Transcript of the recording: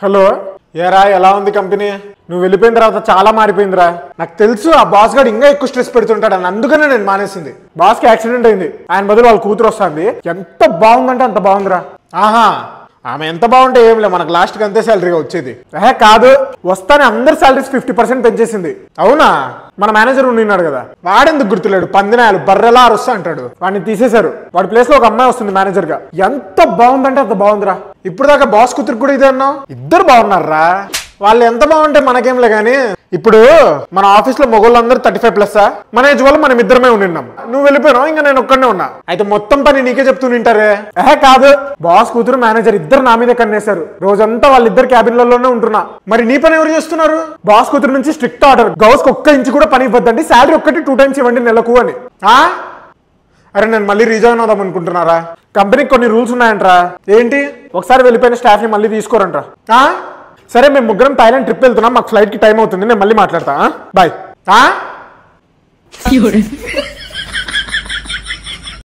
Hello ఏరా ఎలా ఉంది కంపెనీ? నువ్వు వెళ్ళిపోయిన తర్వాత చాలా మారిపోయిందిరా. నాకు తెలుసు ఆ బాస్ గారు ఇంకా ఎక్కువ స్ట్రెస్ పెడుతుంటాడు అని, అందుకనే నేను మానేసింది. బాస్కి యాక్సిడెంట్ అయింది, ఆయన బదులు వాళ్ళ కూతురు వస్తుంది. ఎంత బాగుందంటే అంత బాగుందిరా. ఆహా, ఆమె ఎంత బాగుంటే ఏం లే, మనకు లాస్ట్కి అంతే శాలరీగా వచ్చేది. కాదు, వస్తానే అందరి శాలరీస్ 50% పెంచేసింది. అవునా? మన మేనేజర్ ఉన్నాడు కదా, వాడెందుకు గుర్తులేడు? పందినాయాలు బర్రెలా అరుస్తా అంటాడు, వాడిని తీసేశారు. వాడి ప్లేస్ లో ఒక అమ్మాయి వస్తుంది మేనేజర్ గా. ఎంత బాగుందంటే అంత బాగుందిరా. ఇప్పుడు దాకా బాస్ కూతురు కూడా ఇదే అన్నావు. ఇద్దరు బాగున్నారా? వాళ్ళు ఎంత బాగుంటే మనకేంలే గానీ, ఇప్పుడు మన ఆఫీస్ లో మొగోళ్ళందరూ 35+. మన ఏజ్ వాళ్ళు మనం ఇద్దరమే ఉన్నాం. నువ్వు వెళ్ళిపోయినావు, ఇంకా నేను ఒక్కడనే ఉన్నా. అయితే మొత్తం పని నీకే చెప్తూ నింటారే. కాదు, బాస్ కూతురు మేనేజర్ ఇద్దరు నా మీదే కన్నేశారు. రోజంతా వాళ్ళిద్దరు క్యాబిన్లలోనే ఉంటున్నా. మరి నీ పని ఎవరు చేస్తున్నారు? బాస్ కూతురు నుంచి స్ట్రిక్ట్ ఆర్డర్, గౌస్ ఒక్క ఇంచు కూడా పని ఇవ్వద్దండి, శాలరీ ఒక్కటి 2 times ఇవ్వండి నెలకు అని. అరే నేను మళ్ళీ రిజైన్ అవుదాం అనుకుంటున్నారా? కంపెనీకి కొన్ని రూల్స్ ఉన్నాయంట్రా. ఏంటి? ఒకసారి వెళ్ళిపోయిన స్టాఫ్ ని మళ్ళీ తీసుకోరంట్రా. సరే, మేము ముగ్గురం థాయిలాండ్ ట్రిప్ వెళ్తున్నాం, మాకు ఫ్లైట్ కి టైం అవుతుంది, నేను మళ్ళీ మాట్లాడతా. బాయ్.